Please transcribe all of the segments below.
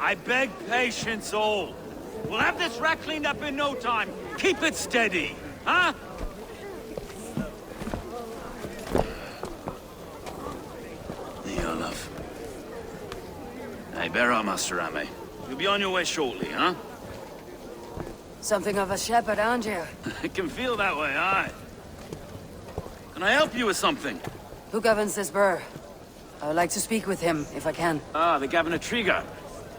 I beg patience all. We'll have this rat cleaned up in no time. Keep it steady, huh? Here, love. Hey, bear up, Master Ame. You'll be on your way shortly, huh? Something of a shepherd, aren't you? It can feel that way, aye. Can I help you with something? Who governs this burr? I would like to speak with him, if I can. Ah, the Governor Trigger.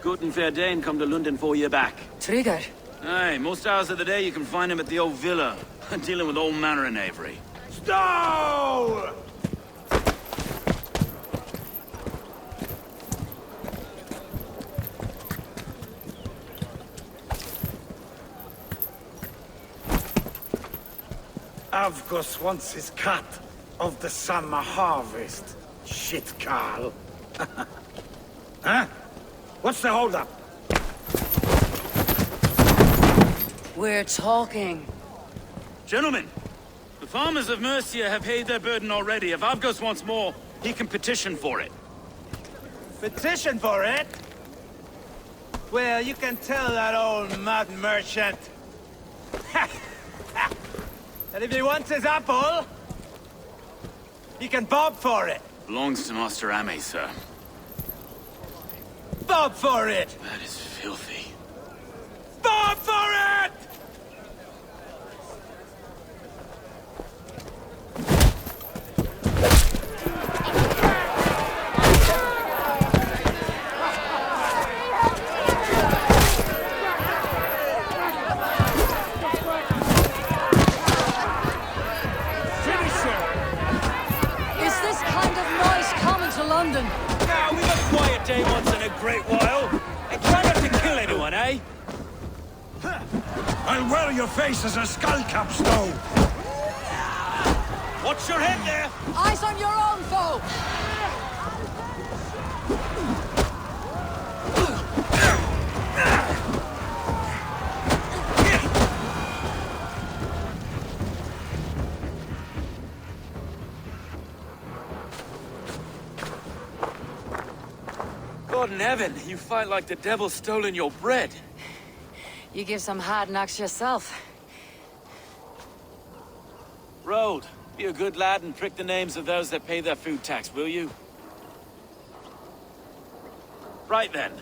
Good and fair Dane come to London 4 year back. Trigger? Aye, most hours of the day you can find him at the old villa, dealing with all manner of knavery. Stow! Avgus wants his cut of the summer harvest. Shit, Carl. Huh? What's the holdup? We're talking. Gentlemen, the farmers of Mercia have paid their burden already. If Avgos wants more, he can petition for it. Petition for it? Well, you can tell that old mud merchant that if he wants his apple, he can bob for it. Belongs to Master Ame, sir. Bob for it! That is filthy. Bob for it! London. Now, we got a quiet day once in a great while. And try not to kill anyone, eh? I'll wear your face as a skull cap, Stow. Watch your head there! Eyes on your own foe! God in heaven, you fight like the devil's stolen your bread. You give some hard knocks yourself. Road, be a good lad and prick the names of those that pay their food tax, will you? Right then.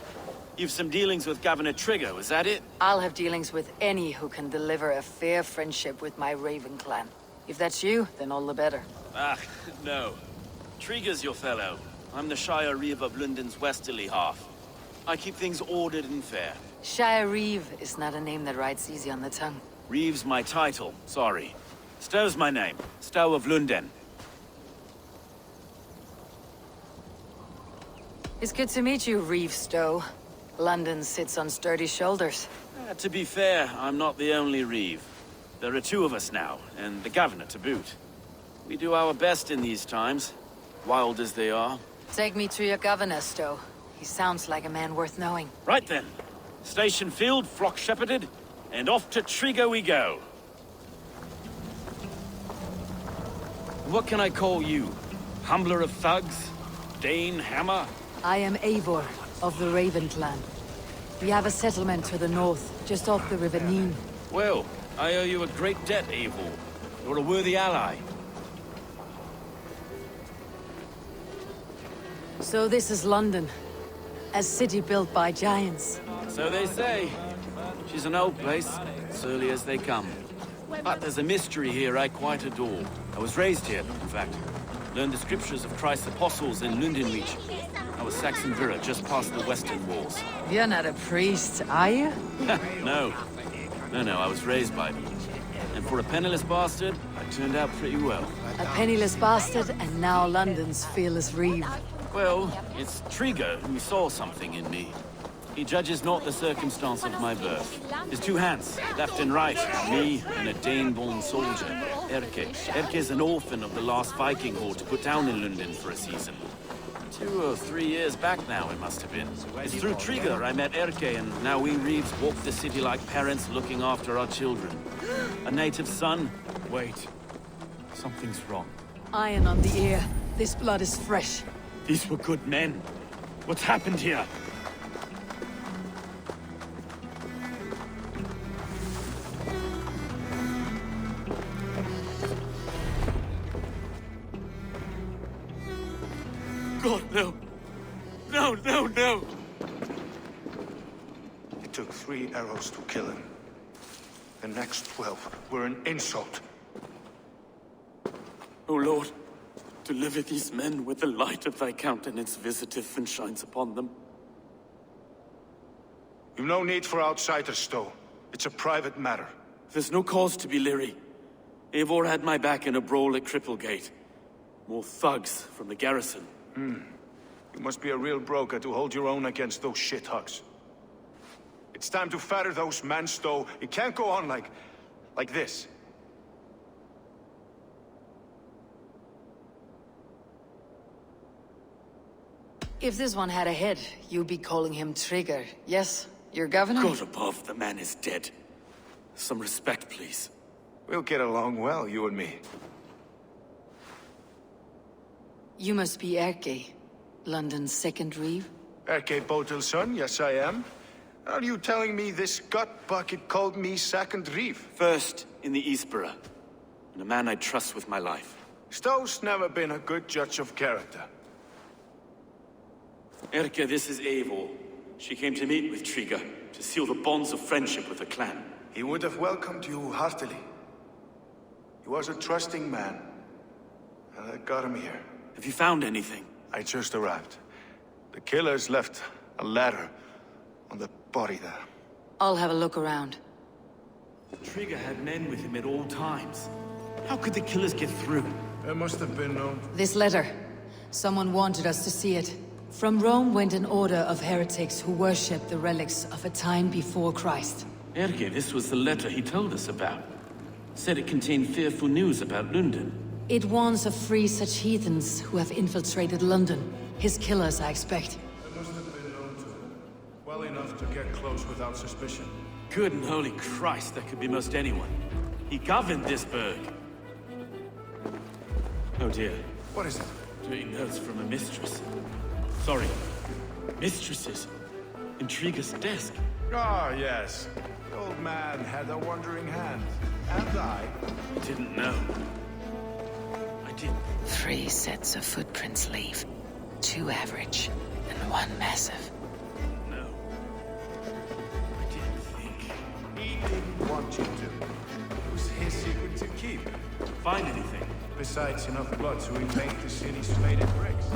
You've some dealings with Governor Trigger, was that it? I'll have dealings with any who can deliver a fair friendship with my Raven clan. If that's you, then all the better. Ah, no. Trigger's your fellow. I'm the Shire Reeve of London's westerly half. I keep things ordered and fair. Shire Reeve is not a name that rides easy on the tongue. Reeve's my title, sorry. Stow's my name. Stow of London. It's good to meet you, Reeve Stow. London sits on sturdy shoulders. To be fair, I'm not the only Reeve. There are two of us now, and the governor to boot. We do our best in these times, wild as they are. Take me to your governor, Stow. He sounds like a man worth knowing. Right then. Station filled, flock shepherded, and off to Trigo we go. What can I call you? Humbler of thugs? Dane Hammer? I am Eivor, of the Raven clan. We have a settlement to the north, just off the River Nene. Well, I owe you a great debt, Eivor. You're a worthy ally. So this is London. A city built by giants. So they say. She's an old place, surly as they come. But there's a mystery here I quite adore. I was raised here, in fact. Learned the scriptures of Christ's apostles in Lundenreach. I was Saxon Villa, just past the western walls. You're not a priest, are you? No. No, I was raised by them. And for a penniless bastard, I turned out pretty well. A penniless bastard, and now London's fearless Reeve. Well, it's Trigger who saw something in me. He judges not the circumstance of my birth. His two hands, left and right, me and a Dane-born soldier, Erke. Erke's an orphan of the last Viking horde put down in London for a season. 2 or 3 years back now, it must have been. It's through Trigger I met Erke, and now we Reeves walk the city like parents looking after our children. A native son? Wait. Something's wrong. Iron on the ear. This blood is fresh. These were good men. What's happened here? God, no. No, no, no! It took 3 arrows to kill him. The next 12 were an insult. O Lord, deliver these men with the light of thy countenance visiteth and shines upon them. You've no need for outsiders, Stowe. It's a private matter. There's no cause to be leery. Eivor had my back in a brawl at Cripplegate. More thugs from the garrison. You must be a real broker to hold your own against those shithugs. It's time to fetter those men, Stowe. It can't go on like this. If this one had a head, you'd be calling him Trigger. Yes, your governor? God above, the man is dead. Some respect, please. We'll get along well, you and me. You must be Erke, London's second reeve. Erke Botel's son, yes I am. Are you telling me this gut bucket called me second reeve? First in the Eastborough, and a man I trust with my life. Stowe's never been a good judge of character. Erke, this is Eivor. She came to meet with Trigger, to seal the bonds of friendship with the clan. He would have welcomed you heartily. He was a trusting man, and I got him here. Have you found anything? I just arrived. The killers left a ladder on the body there. I'll have a look around. Trigger had men with him at all times. How could the killers get through? There must have been no... This letter. Someone wanted us to see it. From Rome went an order of heretics who worshipped the relics of a time before Christ. Erke, this was the letter he told us about. Said it contained fearful news about London. It warns of 3 such heathens who have infiltrated London. His killers, I expect. There must have been known to him. Well enough to get close without suspicion. Good and holy Christ, that could be most anyone. He governed this burg. Oh dear. What is it? Taking notes from a mistress. Sorry. Mistresses. In Trigger's desk. Ah, yes. The old man had a wandering hand. And I Didn't know. I did. 3 sets of footprints leave. 2 average, and 1 massive. No. I didn't think. He didn't want you to. It was his secret to keep. Find anything. Besides enough blood to remake the city's faded bricks.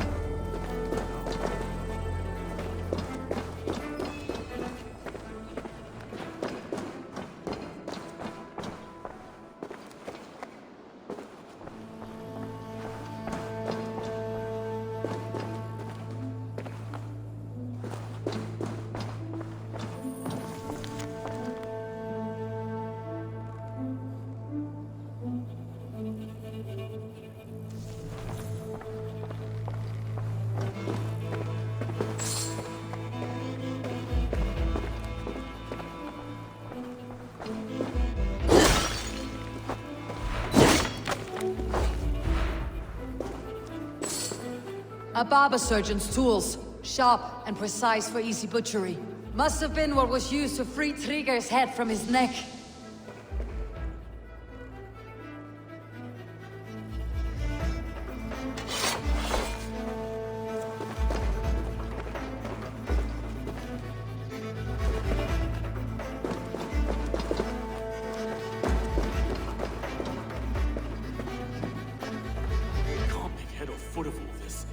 A barber surgeon's tools. Sharp and precise for easy butchery. Must have been what was used to free Trigger's head from his neck. Can't make head or foot of all this.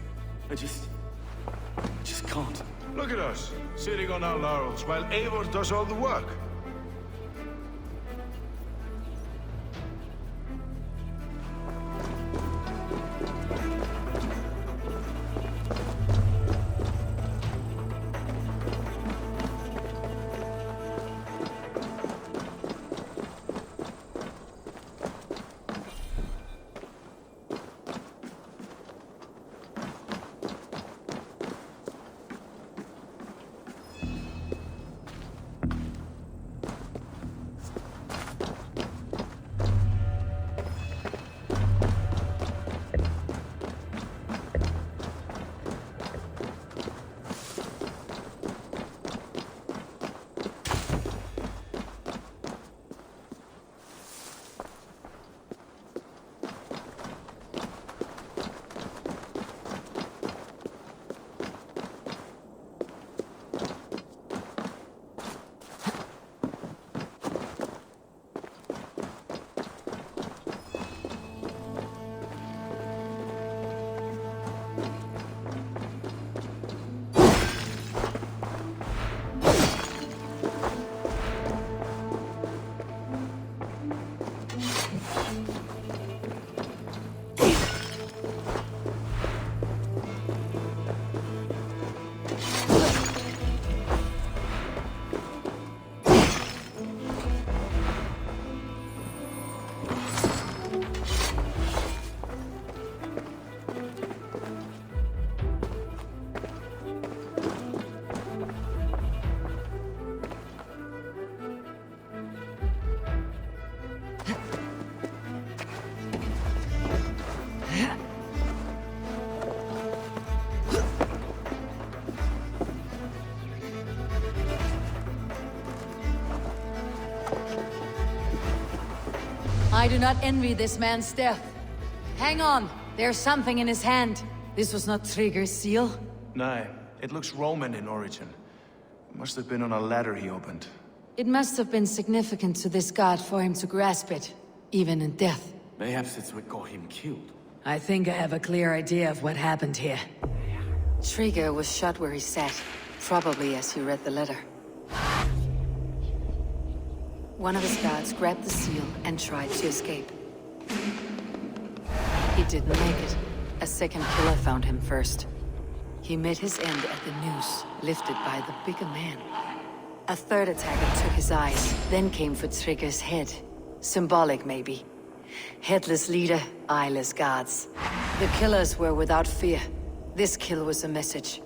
I just can't. Look at us, sitting on our laurels while Eivor does all the work. I do not envy this man's death. Hang on, there's something in his hand. This was not Trigger's seal. No, it looks Roman in origin. Must have been on a ladder he opened. It must have been significant to this god for him to grasp it, even in death. Perhaps it's what got him killed. I think I have a clear idea of what happened here. Trigger was shot where he sat, probably as he read the letter. One of his guards grabbed the seal and tried to escape. He didn't make it. A second killer found him first. He met his end at the noose, lifted by the bigger man. A third attacker took his eyes, then came for Trigger's head. Symbolic, maybe. Headless leader, eyeless guards. The killers were without fear. This kill was a message.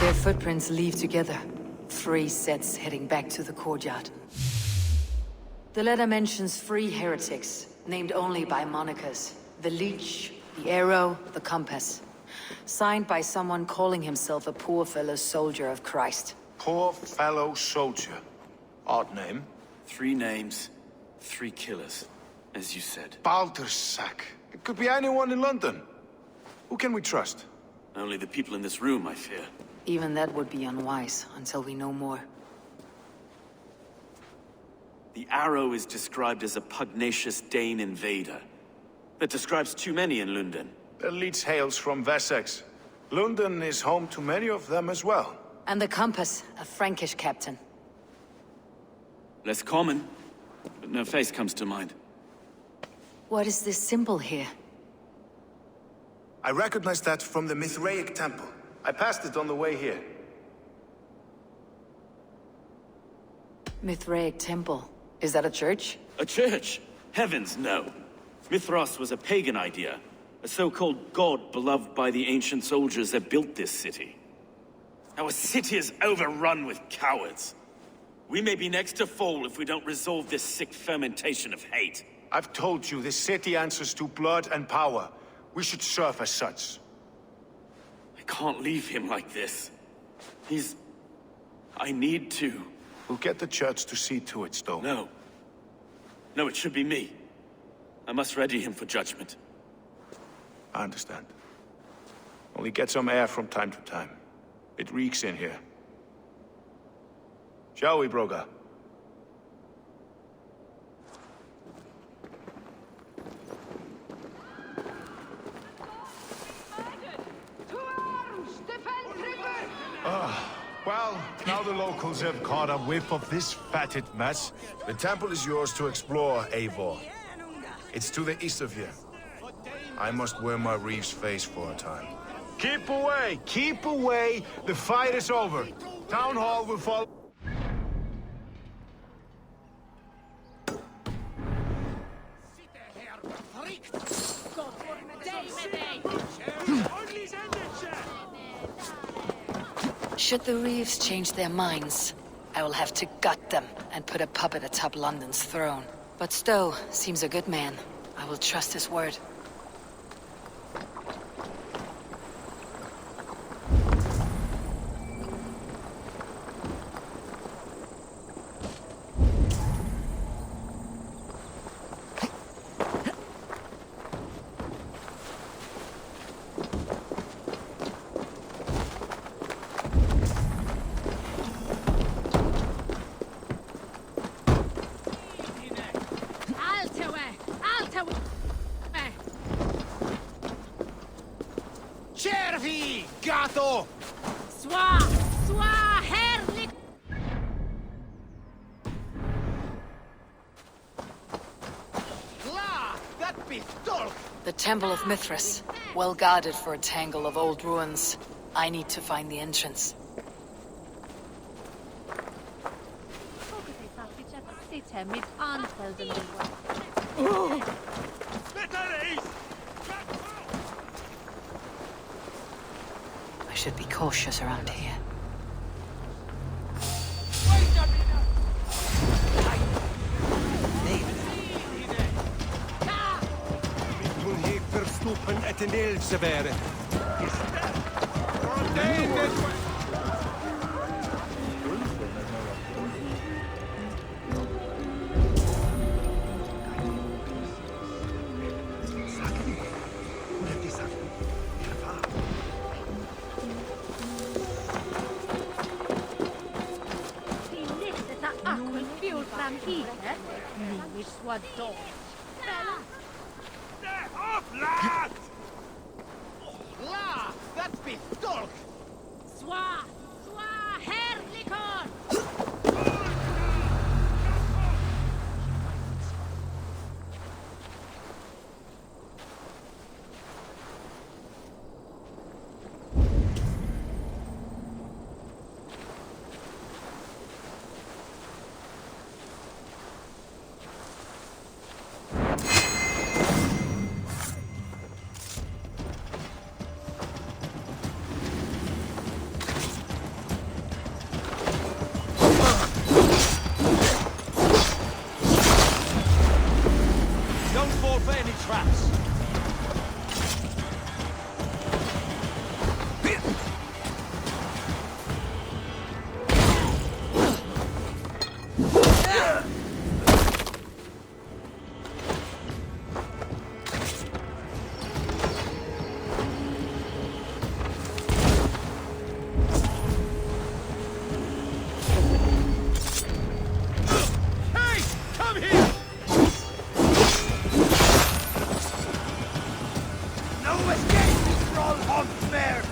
Their footprints leave together. 3 sets heading back to the courtyard. The letter mentions 3 heretics, named only by monikers. The Leech, the Arrow, the Compass. Signed by someone calling himself a poor fellow soldier of Christ. Poor fellow soldier. Odd name. 3 names, 3 killers, as you said. Baldersack. It could be anyone in London. Who can we trust? Only the people in this room, I fear. Even that would be unwise, until we know more. The Arrow is described as a pugnacious Dane invader. That describes too many in London. The Leech hails from Wessex. London is home to many of them as well. And the Compass, a Frankish captain. Less common, but no face comes to mind. What is this symbol here? I recognize that from the Mithraic temple. I passed it on the way here. Mithraic temple. Is that a church? A church? Heavens, no. Mithras was a pagan idea. A so-called god beloved by the ancient soldiers that built this city. Our city is overrun with cowards. We may be next to fall if we don't resolve this sick fermentation of hate. I've told you, this city answers to blood and power. We should serve as such. I can't leave him like this. I need to. We'll get the church to see to it, Stowe. No. No, it should be me. I must ready him for judgment. I understand. Only get some air from time to time. It reeks in here. Shall we, Broga? Well, now the locals have caught a whiff of this fatted mess. The temple is yours to explore, Eivor. It's to the east of here. I must wear my Reeve's face for a time. Keep away! Keep away! The fight is over. Town Hall will follow. Should the Reeves change their minds, I will have to gut them and put a puppet atop London's throne. But Stowe seems a good man. I will trust his word. Cervi, gatto! Herrlich! The Temple of Mithras, well guarded for a tangle of old ruins. I need to find the entrance. I should be cautious around here. Verstoppen et en else være. Off, lad! La! That's be stalk! Swa! Swa! Herrlikon! Don't fall for any traps! Hey! Come here! No escape, Trollhog Mare!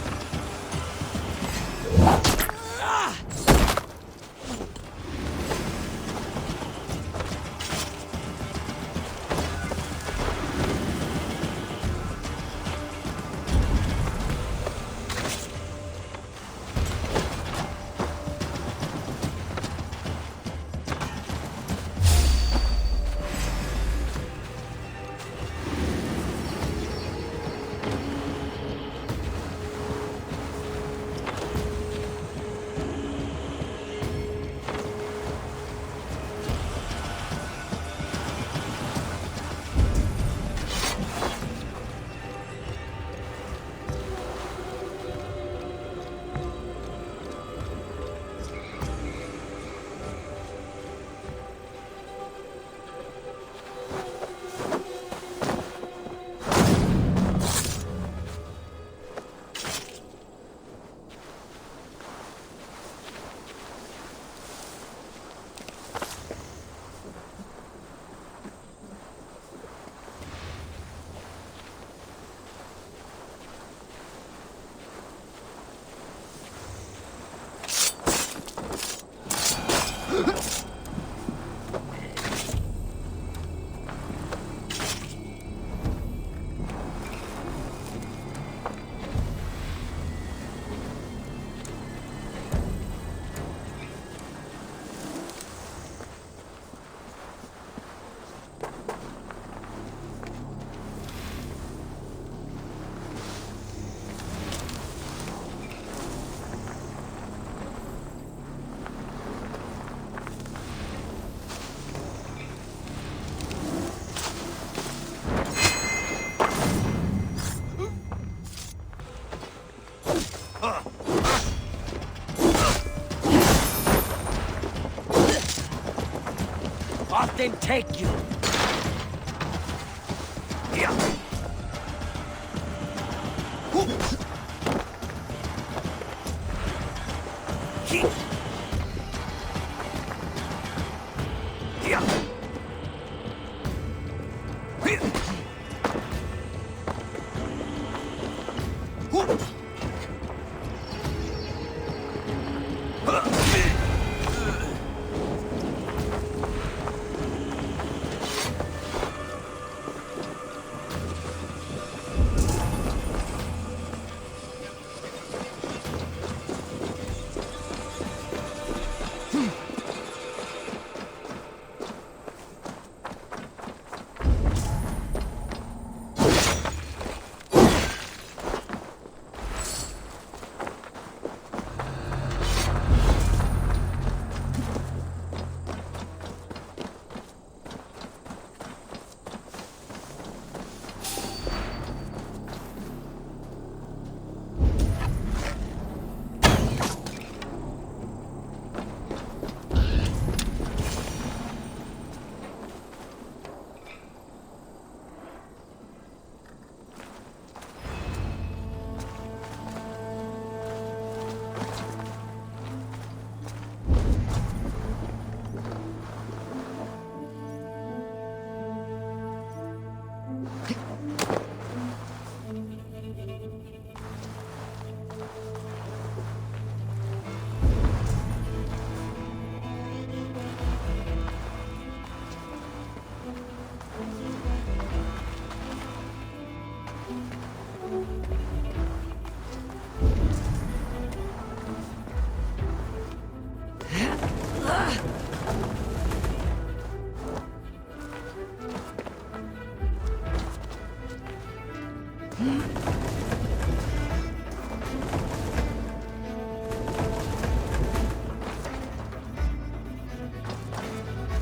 Off then take you!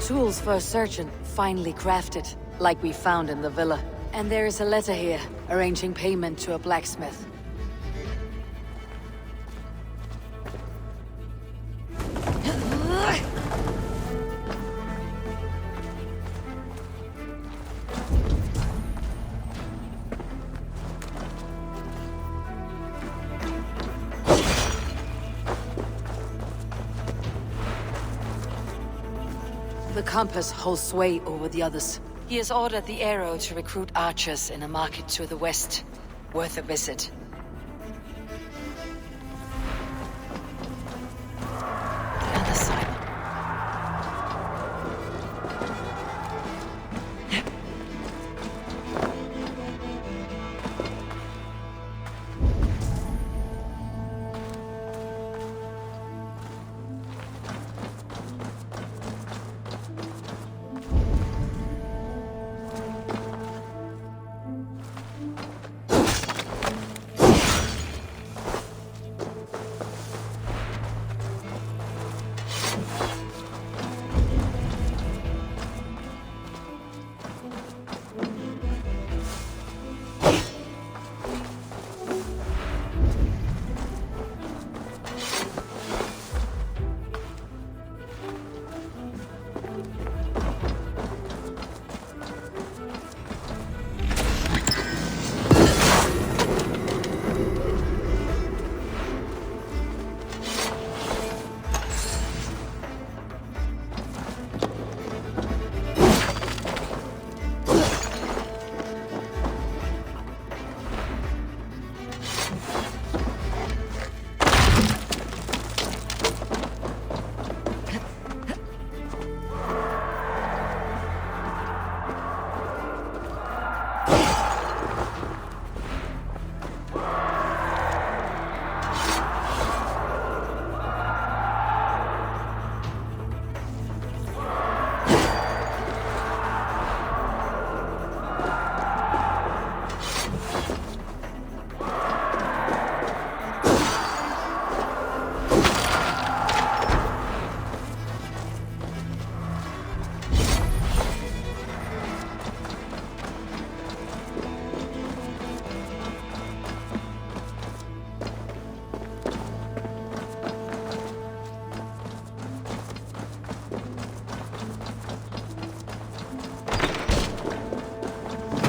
tools for a surgeon, finely crafted, like we found in the villa. And there is a letter here, arranging payment to a blacksmith. The compass holds sway over the others. He has ordered the arrow to recruit archers in a market to the west. Worth a visit. And the silence.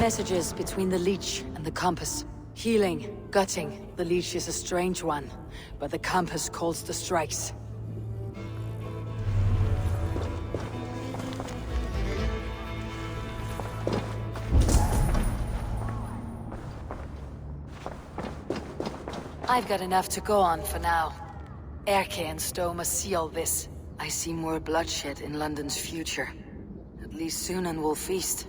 Messages between the leech and the compass. Healing, gutting. The leech is a strange one, but the compass calls the strikes. I've got enough to go on for now. Erke and Stowe must see all this. I see more bloodshed in London's future. At least Sunan will feast.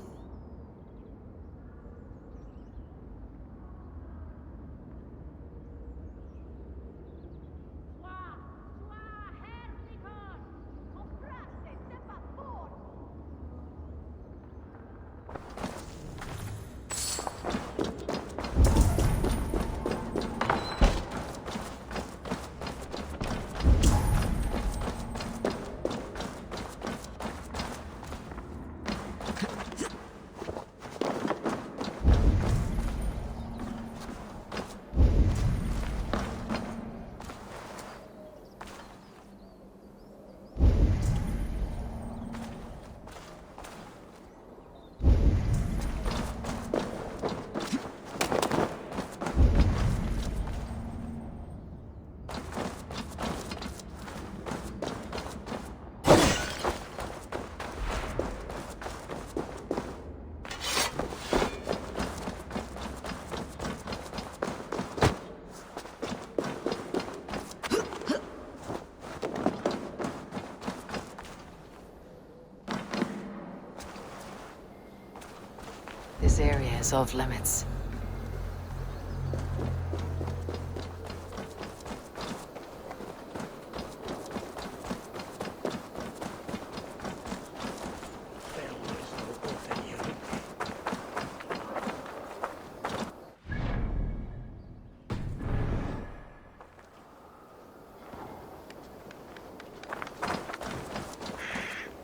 This area is off limits.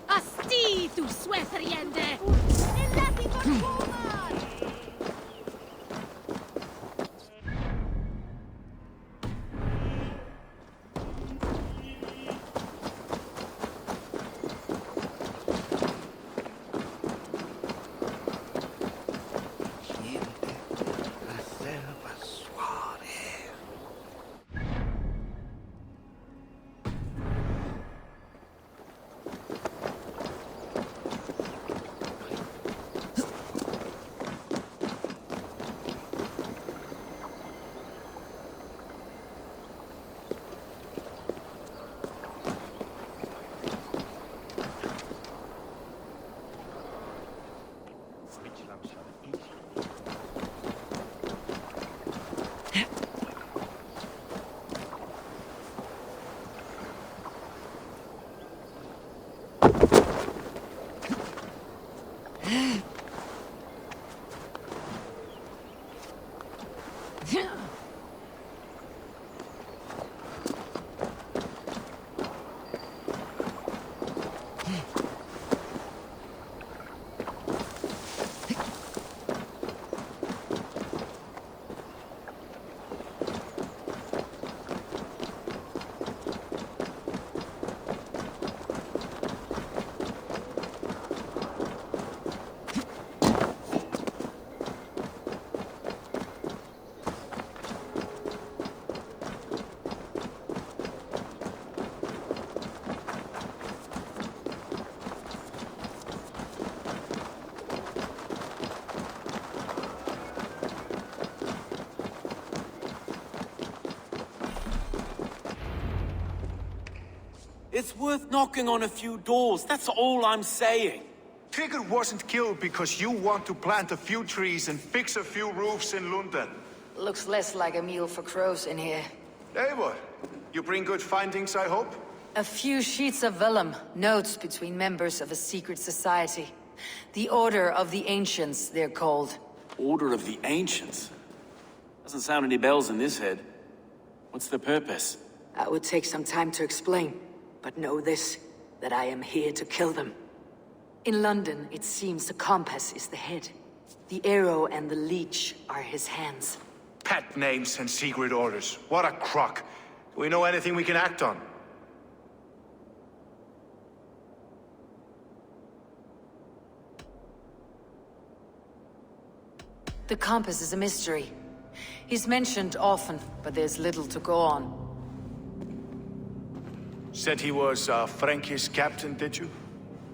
Asti! Sweateriende! Il lepito scuola! It's worth knocking on a few doors, that's all I'm saying. Trigger wasn't killed because you want to plant a few trees and fix a few roofs in London. Looks less like a meal for crows in here. Eivor, you bring good findings, I hope? A few sheets of vellum, notes between members of a secret society. The Order of the Ancients, they're called. Order of the Ancients? Doesn't sound any bells in this head. What's the purpose? That would take some time to explain. But know this, that I am here to kill them. In London, it seems the compass is the head. The arrow and the leech are his hands. Pet names and secret orders. What a crock. Do we know anything we can act on? The compass is a mystery. He's mentioned often, but there's little to go on. Said he was a Frankish captain, did you?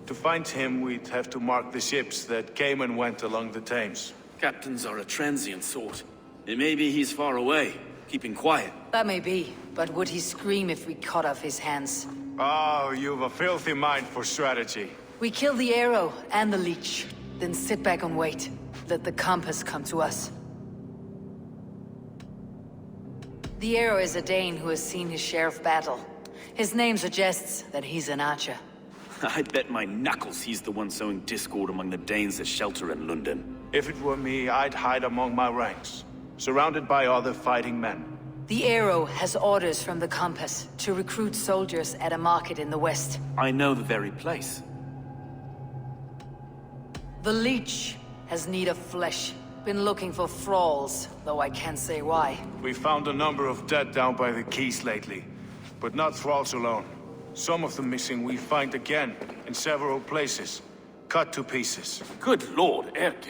To find him, we'd have to mark the ships that came and went along the Thames. Captains are a transient sort. It may be he's far away, keeping quiet. That may be, but would he scream if we cut off his hands? Oh, you've a filthy mind for strategy. We kill the arrow and the leech, then sit back and wait. Let the compass come to us. The arrow is a Dane who has seen his share of battle. His name suggests that he's an archer. I bet my knuckles he's the one sowing discord among the Danes that shelter in London. If it were me, I'd hide among my ranks, surrounded by other fighting men. The arrow has orders from the compass to recruit soldiers at a market in the west. I know the very place. The leech has need of flesh. Been looking for thralls, though I can't say why. We found a number of dead down by the quays lately, but not thralls alone. Some of the missing we find again in several places, cut to pieces. Good lord, Erke.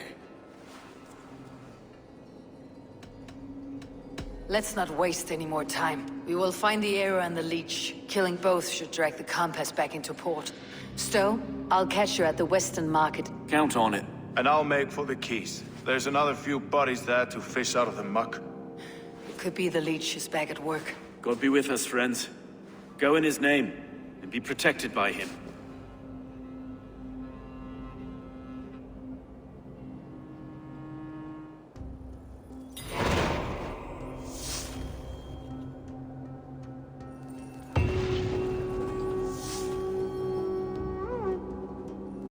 Let's not waste any more time. We will find the arrow and the leech. Killing both should drag the compass back into port. Stowe, I'll catch you at the western market. Count on it. And I'll make for the quays. There's another few bodies there to fish out of the muck. It could be the leech is back at work. God be with us, friends. Go in his name, and be protected by him.